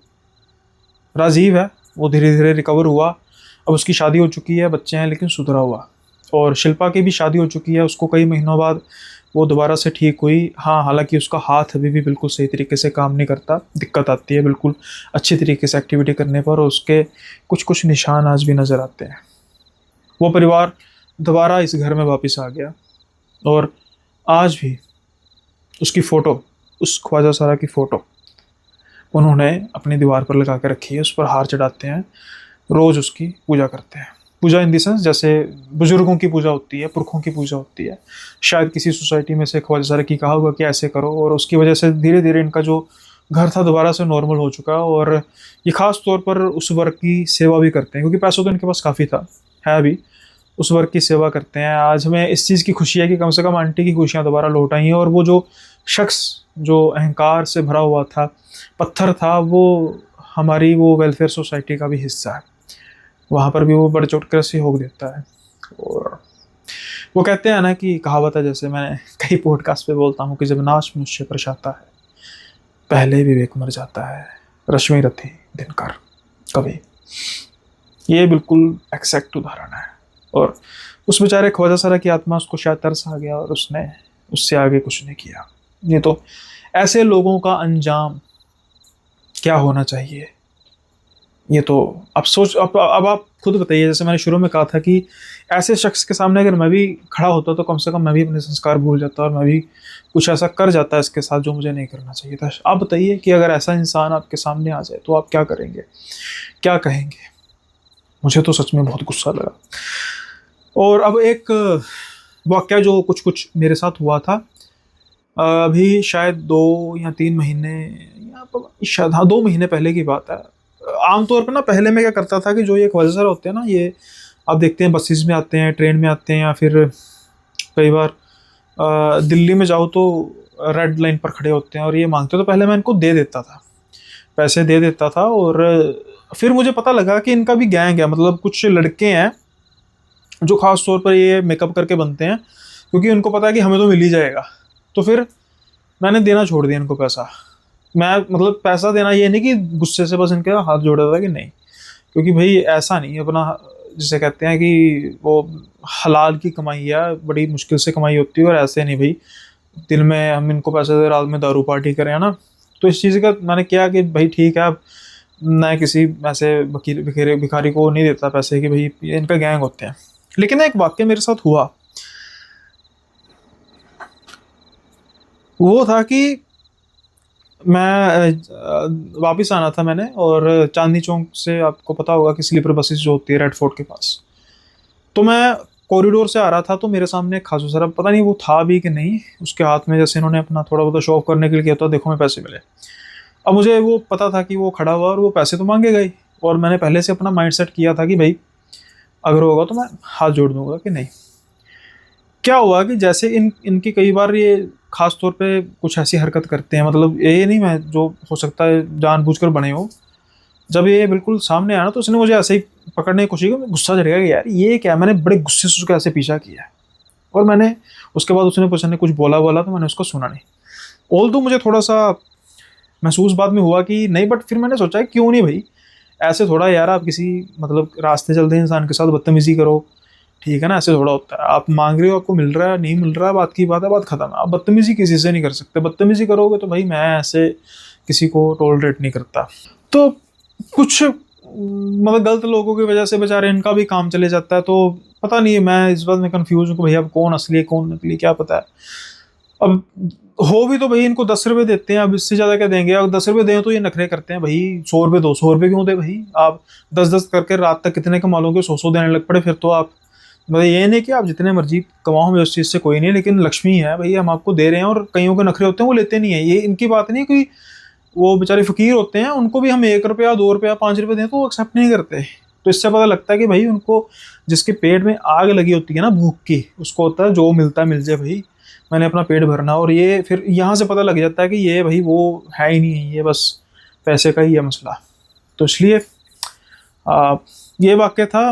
Speaker 1: राजीव है वो धीरे धीरे रिकवर हुआ। अब उसकी शादी हो चुकी है, बच्चे हैं, लेकिन सुधरा हुआ। और शिल्पा की भी शादी हो चुकी है, उसको कई महीनों बाद वो दोबारा से ठीक हुई। हाँ, हालांकि उसका हाथ अभी भी बिल्कुल सही तरीके से काम नहीं करता, दिक्कत आती है बिल्कुल अच्छी तरीके से एक्टिविटी करने पर, और उसके कुछ कुछ निशान आज भी नज़र आते हैं। वो परिवार दोबारा इस घर में वापस आ गया, और आज भी उसकी फ़ोटो, उस ख्वाजा सरा की फ़ोटो उन्होंने अपनी दीवार पर लगा के रखी है। उस पर हार चढ़ाते हैं, रोज़ उसकी पूजा करते हैं। पूजा इन द सेंस जैसे बुजुर्गों की पूजा होती है, पुरखों की पूजा होती है। शायद किसी सोसाइटी में से ख्वाजा सरा की कहा होगा कि ऐसे करो, और उसकी वजह से धीरे धीरे इनका जो घर था दोबारा से नॉर्मल हो चुका। और ये खास तौर पर उस वर्ग की सेवा भी करते हैं, क्योंकि पैसों तो इनके पास काफ़ी था, है अभी। उस वर्ग की सेवा करते हैं। आज हमें इस चीज़ की खुशी है कि कम से कम आंटी की खुशियाँ दोबारा लौट आई हैं, और वो जो शख्स जो अहंकार से भरा हुआ था, पत्थर था, वो हमारी वो वेलफेयर सोसाइटी का भी हिस्सा है। वहाँ पर भी वो बढ़ चढ़ कर सहयोग देता है। और वो कहते हैं ना कि कहावत है, जैसे मैं कई पॉडकास्ट पे बोलता हूँ कि जब नाश मनुष्य पर जाता है पहले विवेक मर जाता है, रश्मि रथी दिनकर कवि। ये बिल्कुल एक्सैक्ट उदाहरण है। और उस बेचारे ख्वाजा सरा की आत्मा, उसको शायद तरस आ गया, और उसने उससे आगे कुछ नहीं किया। ये तो ऐसे लोगों का अंजाम क्या होना चाहिए। ये तो अब सोच, अब आप खुद बताइए, जैसे मैंने शुरू में कहा था कि ऐसे शख्स के सामने अगर मैं भी खड़ा होता तो कम से कम मैं भी अपने संस्कार भूल जाता और मैं भी कुछ ऐसा कर जाता इसके साथ जो मुझे नहीं करना चाहिए था। आप बताइए कि अगर ऐसा इंसान आपके सामने आ जाए तो आप क्या करेंगे, क्या कहेंगे। मुझे तो सच में बहुत गुस्सा लगा। और अब एक वाक़या जो कुछ कुछ मेरे साथ हुआ था, अभी शायद 2 या 3 महीने, या शायद हाँ 2 महीने पहले की बात है। आमतौर पर ना पहले मैं क्या करता था कि जो ये वज़र होते हैं ना, ये आप देखते हैं बसेस में आते हैं, ट्रेन में आते हैं, या फिर कई बार दिल्ली में जाओ तो रेड लाइन पर खड़े होते हैं और ये मांगते हैं, तो पहले मैं इनको दे देता था, पैसे दे देता था। और फिर मुझे पता लगा कि इनका भी गैंग है, मतलब कुछ लड़के हैं जो खास तौर पर ये मेकअप करके बनते हैं, क्योंकि उनको पता है कि हमें तो मिल ही जाएगा। तो फिर मैंने देना छोड़ दिया इनको पैसा। मैं मतलब पैसा देना ये नहीं कि गुस्से से बस इनके हाथ जोड़ा था कि नहीं, क्योंकि भाई ऐसा नहीं अपना, जिसे कहते हैं कि वो हलाल की कमाई है, बड़ी मुश्किल से कमाई होती है, और ऐसे नहीं भाई दिन में हम इनको पैसे दे रात में दारू पार्टी करें, है ना। तो इस चीज़ का मैंने किया कि भाई ठीक है, अब मैं किसी ऐसे भिखारी को नहीं देता पैसे कि भाई ये इनका गैंग होते हैं। लेकिन एक वाक्य मेरे साथ हुआ, वो था कि मैं वापस आना था मैंने, और चांदनी चौक से आपको पता होगा कि स्लीपर बसेस जो होती है रेड फोर्ट के पास, तो मैं कॉरिडोर से आ रहा था, तो मेरे सामने एक खासू सर, पता नहीं वो था भी कि नहीं, उसके हाथ में जैसे इन्होंने अपना थोड़ा बहुत शो ऑफ करने के लिए किया था, देखो मैं पैसे मिले। अब मुझे वो पता था कि वो खड़ा हुआ और वो पैसे तो मांगेगा ही, और मैंने पहले से अपना माइंड सेट किया था कि भाई अगर होगा तो मैं हाथ जोड़ दूंगा कि नहीं। क्या हुआ कि जैसे इनकी कई बार ये खास तौर पे कुछ ऐसी हरकत करते हैं, मतलब ये नहीं मैं जो हो सकता है जानबूझकर बने हो, जब ये बिल्कुल सामने आया ना तो उसने मुझे ऐसे ही पकड़ने की कोशिश की, मुझे गुस्सा चढ़ गया कि यार ये क्या है। मैंने बड़े गुस्से से उसका ऐसे पीछा किया, और मैंने उसके बाद उसने कुछ बोला बोला तो मैंने उसको सुना नहीं। ऑल तो मुझे थोड़ा सा महसूस बाद में हुआ कि नहीं, बट फिर मैंने सोचा क्यों नहीं भाई, ऐसे थोड़ा यार आप किसी मतलब रास्ते चलते इंसान के साथ बदतमीजी करो, ठीक है ना, ऐसे थोड़ा होता है। आप मांग रहे हो, आपको मिल रहा है, नहीं मिल रहा है, बात की बात है, बात खत्म है। आप बदतमीजी किसी से नहीं कर सकते, बदतमीजी करोगे तो भाई मैं ऐसे किसी को टॉलरेट नहीं करता। तो कुछ मतलब गलत लोगों की वजह से बेचारे इनका भी काम चले जाता है। तो पता नहीं, मैं इस बात में कंफ्यूज हूँ कि भैया अब कौन असली है कौन नकली, क्या पता है। अब हो भी तो भाई इनको 10 रुपए देते हैं, अब इससे ज्यादा क्या देंगे। अब 10 रुपए दें तो ये नखरे करते हैं, भाई 100 रुपए 200 रुपए क्यों दे भाई। आप 10-10 करके रात तक कितने कमा लोगे, 100-100 देने लग पड़े, फिर तो आप मतलब ये नहीं कि आप जितने मर्जी कमाओ, हमें उस चीज़ से कोई नहीं, लेकिन लक्ष्मी है भाई, हम आपको दे रहे हैं। और कईयों के नखरे होते हैं वो लेते नहीं है, ये इनकी बात नहीं, कोई वो बेचारे फकीर होते हैं, उनको भी हम 1 रुपया 2 रुपया 5 रुपए दें तो वो एक्सेप्ट नहीं करते। तो इससे पता लगता है कि भाई उनको जिसके पेट में आग लगी होती है ना भूख की, उसको होता है जो मिलता है मिल जाए भाई, मैंने अपना पेट भरना। और ये फिर यहाँ से पता लग जाता है कि ये भाई वो है ही नहीं है, ये बस पैसे का ही है मसला। तो इसलिए आ, ये वाक्य था।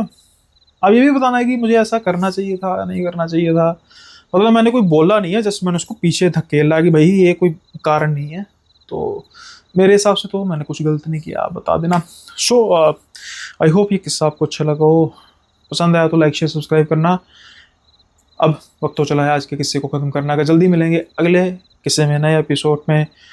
Speaker 1: अब ये भी बताना है कि मुझे ऐसा करना चाहिए था या नहीं करना चाहिए था। मतलब मैंने कोई बोला नहीं है, जस्ट मैंने उसको पीछे धकेला कि भाई ये कोई कारण नहीं है। तो मेरे हिसाब से तो मैंने कुछ गलत नहीं किया, आप बता देना। सो आई होप ये किस्सा आपको अच्छा लगा हो, पसंद आया तो लाइक शेयर सब्सक्राइब करना। अब वक्त तो चला है आज के किस्से को ख़त्म करना का। जल्दी मिलेंगे अगले किस्से में, नए एपिसोड में।